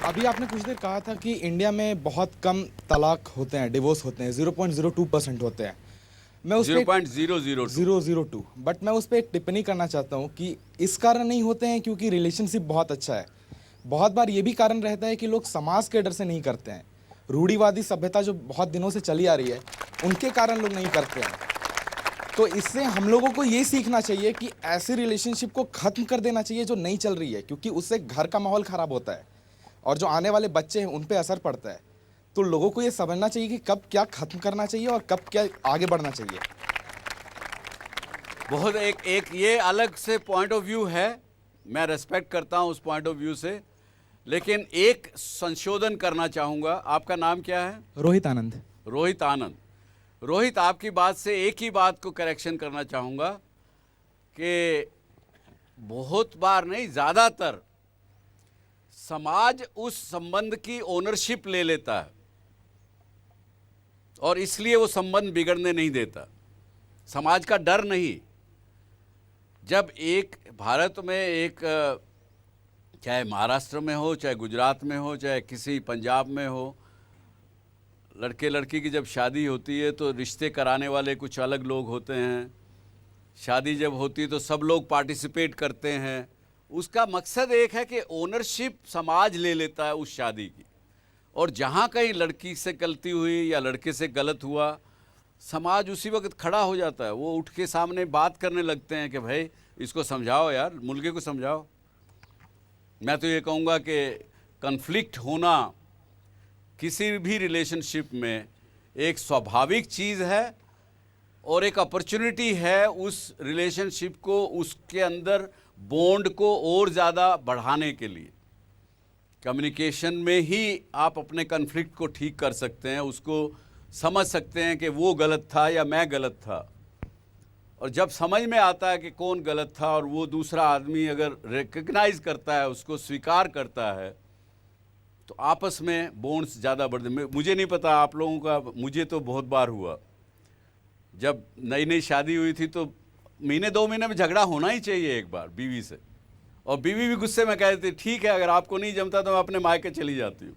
अभी आपने कुछ देर कहा था कि इंडिया में बहुत कम तलाक होते हैं, डिवोर्स होते हैं, 0.02% होते हैं। मैं उस पे 0.002 002 बट मैं उस पर एक टिप्पणी करना चाहता हूँ कि इस कारण नहीं होते हैं क्योंकि रिलेशनशिप बहुत अच्छा है। बहुत बार ये भी कारण रहता है कि लोग समाज के डर से नहीं करते हैं। रूढ़िवादी सभ्यता जो बहुत दिनों से चली आ रही है, उनके कारण लोग नहीं करते हैं। तो इससे हम लोगों को ये सीखना चाहिए कि ऐसी रिलेशनशिप को खत्म कर देना चाहिए जो नहीं चल रही है, क्योंकि उससे घर का माहौल खराब होता है और जो आने वाले बच्चे हैं उन पे असर पड़ता है। तो लोगों को ये समझना चाहिए कि कब क्या खत्म करना चाहिए और कब क्या आगे बढ़ना चाहिए। बहुत एक ये अलग से पॉइंट ऑफ व्यू है, मैं रेस्पेक्ट करता हूं उस पॉइंट ऑफ व्यू से, लेकिन एक संशोधन करना चाहूँगा। आपका नाम क्या है? रोहित आनंद। रोहित आनंद। रोहित, आपकी बात से एक ही बात को करेक्शन करना चाहूँगा कि बहुत बार नहीं, ज़्यादातर समाज उस संबंध की ओनरशिप ले लेता है और इसलिए वो संबंध बिगड़ने नहीं देता। समाज का डर नहीं। जब एक भारत में एक, चाहे महाराष्ट्र में हो, चाहे गुजरात में हो, चाहे किसी पंजाब में हो, लड़के लड़की की जब शादी होती है तो रिश्ते कराने वाले कुछ अलग लोग होते हैं। शादी जब होती है तो सब लोग पार्टिसिपेट करते हैं। उसका मकसद एक है कि ओनरशिप समाज ले लेता है उस शादी की, और जहाँ कहीं लड़की से गलती हुई या लड़के से गलत हुआ, समाज उसी वक्त खड़ा हो जाता है। वो उठ के सामने बात करने लगते हैं कि भाई इसको समझाओ यार, मुर्गे को समझाओ। मैं तो ये कहूँगा कि कन्फ्लिक्ट होना किसी भी रिलेशनशिप में एक स्वाभाविक चीज़ है और एक अपॉर्चुनिटी है उस रिलेशनशिप को, उसके अंदर बॉन्ड को और ज़्यादा बढ़ाने के लिए। कम्युनिकेशन में ही आप अपने कन्फ्लिक्ट को ठीक कर सकते हैं, उसको समझ सकते हैं कि वो गलत था या मैं गलत था। और जब समझ में आता है कि कौन गलत था और वो दूसरा आदमी अगर रिकग्नाइज करता है, उसको स्वीकार करता है, तो आपस में बॉन्ड्स ज़्यादा बढ़ते। मुझे नहीं पता आप लोगों का, मुझे तो बहुत बार हुआ। जब नई नई शादी हुई थी तो महीने 2 महीने में झगड़ा होना ही चाहिए एक बार बीवी से, और बीवी भी गुस्से में कह देती ठीक है, अगर आपको नहीं जमता तो मैं अपने मायके चली जाती हूँ।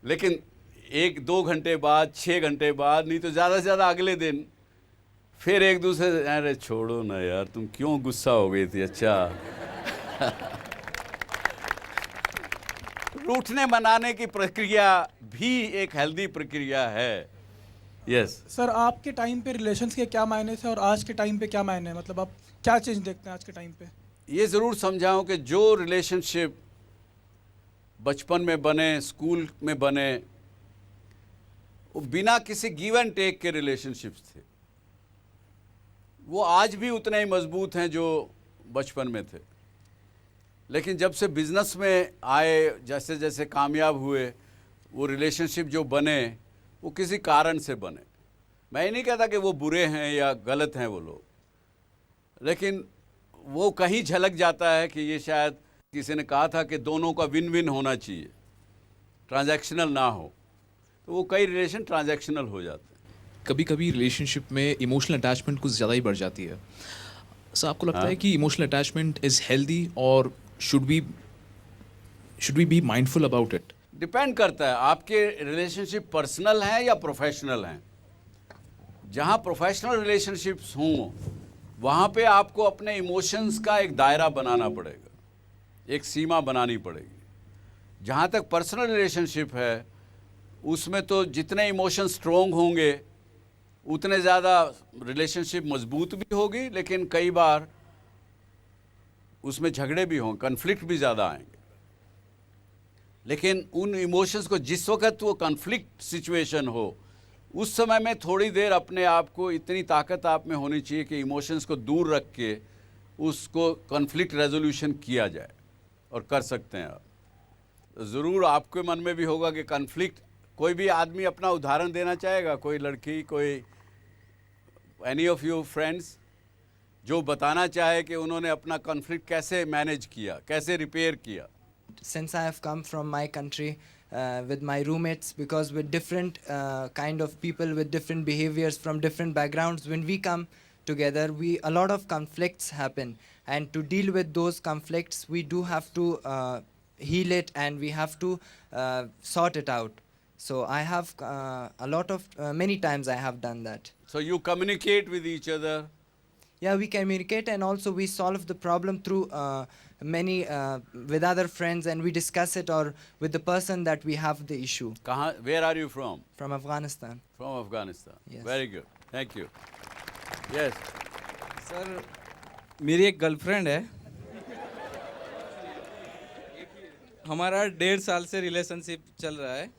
लेकिन 1-2 घंटे बाद, 6 घंटे बाद, नहीं तो ज़्यादा से ज़्यादा अगले दिन फिर एक दूसरे से, अरे छोड़ो ना यार, तुम क्यों गुस्सा हो गई थी, अच्छा। रूठने मनाने की प्रक्रिया भी एक हेल्दी प्रक्रिया है। यस सर, आपके टाइम पे रिलेशंस के क्या मायने थे और आज के टाइम पे क्या मायने हैं? मतलब आप क्या चेंज देखते हैं आज के टाइम पे? ये ज़रूर समझाऊं कि जो रिलेशनशिप बचपन में बने, स्कूल में बने, वो बिना किसी गिव एंड टेक के रिलेशनशिप्स थे, वो आज भी उतने ही मजबूत हैं जो बचपन में थे। लेकिन जब से बिज़नेस में आए, जैसे जैसे कामयाब हुए, वो रिलेशनशिप जो बने वो किसी कारण से बने। मैं ये नहीं कहता कि वो बुरे हैं या गलत हैं वो लोग, लेकिन वो कहीं झलक जाता है कि ये शायद, किसी ने कहा था कि दोनों का विन विन होना चाहिए, ट्रांजैक्शनल ना हो, तो वो कई रिलेशन ट्रांजैक्शनल हो जाते हैं। कभी कभी रिलेशनशिप में इमोशनल अटैचमेंट कुछ ज़्यादा ही बढ़ जाती है। सर, आपको लगता है कि इमोशनल अटैचमेंट इज़ हेल्दी और should we be mindful about it? Depend करता है आपके रिलेशनशिप पर्सनल हैं या प्रोफेशनल हैं। जहाँ प्रोफेशनल रिलेशनशिप्स हों वहाँ पे आपको अपने इमोशंस का एक दायरा बनाना पड़ेगा, एक सीमा बनानी पड़ेगी। जहाँ तक पर्सनल रिलेशनशिप है उसमें तो जितने इमोशन स्ट्रोंग होंगे उतने ज़्यादा रिलेशनशिप मजबूत भी होगी, लेकिन कई बार उसमें झगड़े भी होंगे, कन्फ्लिक्ट भी ज़्यादा आएंगे। लेकिन उन इमोशंस को, जिस वक्त वो कन्फ्लिक्ट सिचुएशन हो, उस समय में थोड़ी देर अपने आप को, इतनी ताकत आप में होनी चाहिए कि इमोशंस को दूर रख के उसको कन्फ्लिक्ट रेजोल्यूशन किया जाए, और कर सकते हैं आप। ज़रूर आपके मन में भी होगा कि कन्फ्लिक्ट, कोई भी आदमी अपना उदाहरण देना चाहेगा, कोई लड़की, कोई एनी ऑफ यू फ्रेंड्स जो बताना चाहे कि उन्होंने अपना कॉन्फ्लिक्ट कैसे मैनेज किया, कैसे रिपेयर किया। Since I have come from my country with my roommates, because with different kind of people with different behaviors from different backgrounds, when we come together, a lot of conflicts happen, and to deal with those conflicts we do have to heal it, and we have to sort it out. So I have a lot of many times I have done that. So you communicate with each other. Yeah, we communicate, and also we solve the problem through many with other friends, and we discuss it or with the person that we have the issue. कहाँ? Where are you from? From Afghanistan. From Afghanistan. Yes. Very good. Thank you. Yes. Sir मेरी एक girlfriend है, हमारा 1.5 साल से relationship चल रहा है।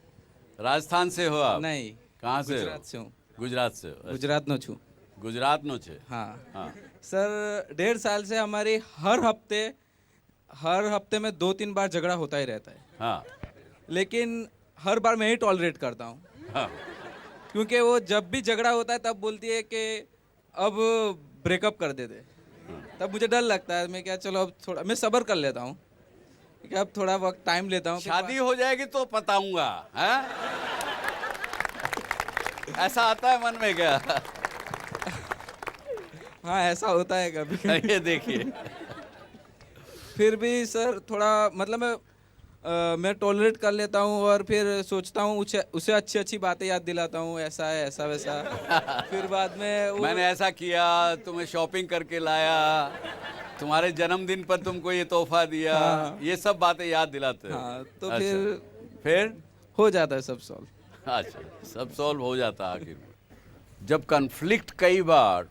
राजस्थान से हो आप? नहीं, कहाँ से हो? गुजरात से हूँ। गुजरात से हो? गुजरात નો છું। गुजरात नो छे? हाँ हाँ। सर 1.5 साल से हमारी हर हफ्ते में 2-3 बार झगड़ा होता ही रहता है, हाँ। लेकिन हर बार मैं ही टॉलरेट करता हूँ, हाँ। क्योंकि वो जब भी झगड़ा होता है तब बोलती है कि अब ब्रेकअप कर देते। तब मुझे डर लगता है, मैं क्या चलो अब थोड़ा मैं सब्र कर लेता हूँ कि अब थोड़ा वक्त टाइम लेता हूँ। शादी हो जाएगी तो बताऊंगा, हैं? ऐसा आता है मन में क्या? हाँ ऐसा होता है कभी कभी। ये देखिए। फिर भी सर थोड़ा मतलब मैं टॉलरेट कर लेता हूँ और फिर सोचता हूँ उसे अच्छी अच्छी बातें याद दिलाता हूँ, ऐसा है ऐसा वैसा। फिर बाद में मैंने ऐसा किया, तुम्हें शॉपिंग करके लाया, तुम्हारे जन्मदिन पर तुमको ये तोहफा दिया, हाँ। ये सब बातें याद दिलाते हो। हाँ तो अच्छा। फिर हो जाता है सब सॉल्व। अच्छा, सब सॉल्व हो जाता है आखिर में। जब कन्फ्लिक्ट कई बार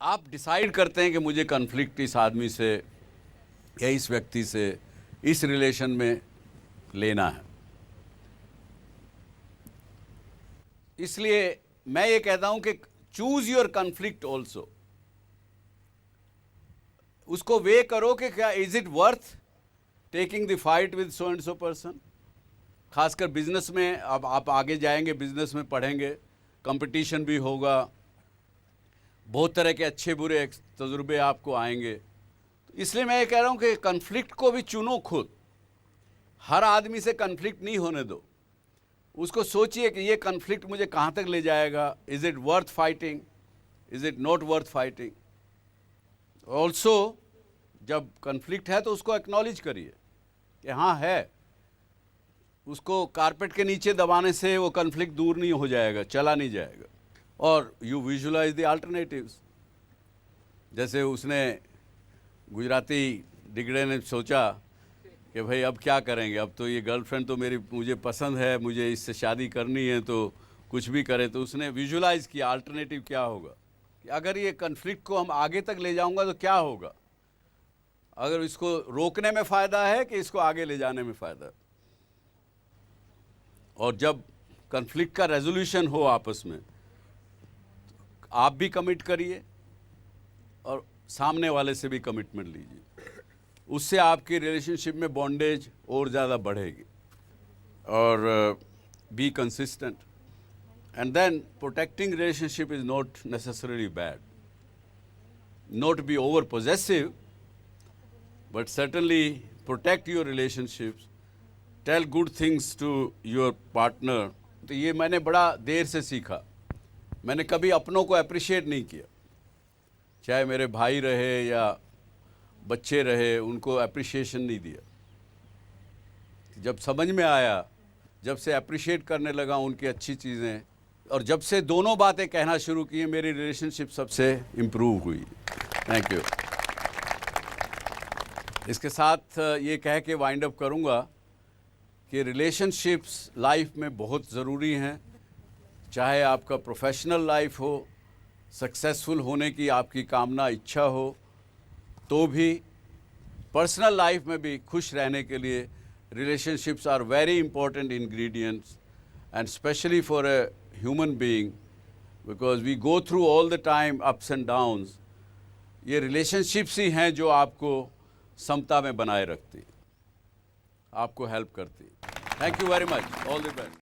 आप डिसाइड करते हैं कि मुझे कन्फ्लिक्ट इस आदमी से या इस व्यक्ति से इस रिलेशन में लेना है, इसलिए मैं ये कहता हूं कि चूज योर कन्फ्लिक्ट ऑल्सो। उसको वे करो कि क्या is it worth taking the fight with so and so person. खासकर बिजनेस में, अब आप आगे जाएंगे, बिजनेस में पढ़ेंगे, कंपटीशन भी होगा, बहुत तरह के अच्छे बुरे तजुर्बे आपको आएंगे। तो इसलिए मैं ये कह रहा हूँ कि कन्फ्लिक्ट को भी चुनो खुद। हर आदमी से कन्फ्लिक्ट नहीं होने दो, उसको सोचिए कि ये कन्फ्लिक्ट मुझे कहाँ तक ले जाएगा, is it worth fighting, is it not worth fighting. Also जब कन्फ्लिक्ट है तो उसको एक्नॉलेज करिए कि हाँ है, उसको कारपेट के नीचे दबाने से वो कन्फ्लिक्ट दूर नहीं हो जाएगा, चला नहीं जाएगा। और यू विजुलाइज द अल्टरनेटिव्स। जैसे उसने, गुजराती डिगड़े ने सोचा कि भाई अब क्या करेंगे, अब तो ये गर्लफ्रेंड तो मुझे पसंद है, मुझे इससे शादी करनी है, तो कुछ भी करे। तो उसने विजुलाइज किया अल्टरनेटिव क्या होगा, कि अगर ये कन्फ्लिक्ट को हम आगे तक ले जाऊंगा तो क्या होगा, अगर इसको रोकने में फ़ायदा है कि इसको आगे ले जाने में फ़ायदा। और जब कन्फ्लिक्ट का रेजोल्यूशन हो आपस में, आप भी कमिट करिए और सामने वाले से भी कमिटमेंट लीजिए, उससे आपकी रिलेशनशिप में बॉन्डेज और ज़्यादा बढ़ेगी। और be consistent, and then protecting relationship is not necessarily bad. Not be over possessive, but certainly protect your relationships, tell good things to your partner। तो ये मैंने बड़ा देर से सीखा। मैंने कभी अपनों को अप्रिशिएट नहीं किया, चाहे मेरे भाई रहे या बच्चे रहे, उनको अप्रिशिएशन नहीं दिया। जब समझ में आया, जब से अप्रिशिएट करने लगा उनकी अच्छी चीज़ें, और जब से दोनों बातें कहना शुरू की, मेरी रिलेशनशिप सबसे इम्प्रूव हुई। Thank you. इसके साथ ये कह के वाइंड अप करूँगा कि रिलेशनशिप्स लाइफ में बहुत ज़रूरी हैं। चाहे आपका प्रोफेशनल लाइफ हो, सक्सेसफुल होने की आपकी कामना, इच्छा हो, तो भी पर्सनल लाइफ में भी खुश रहने के लिए relationships are very important ingredients, and specially for a human being, because we go through all the time ups and downs. ये रिलेशनशिप्स ही हैं जो आपको समता में बनाए रखती, आपको हेल्प करती। Thank you very much, all the best.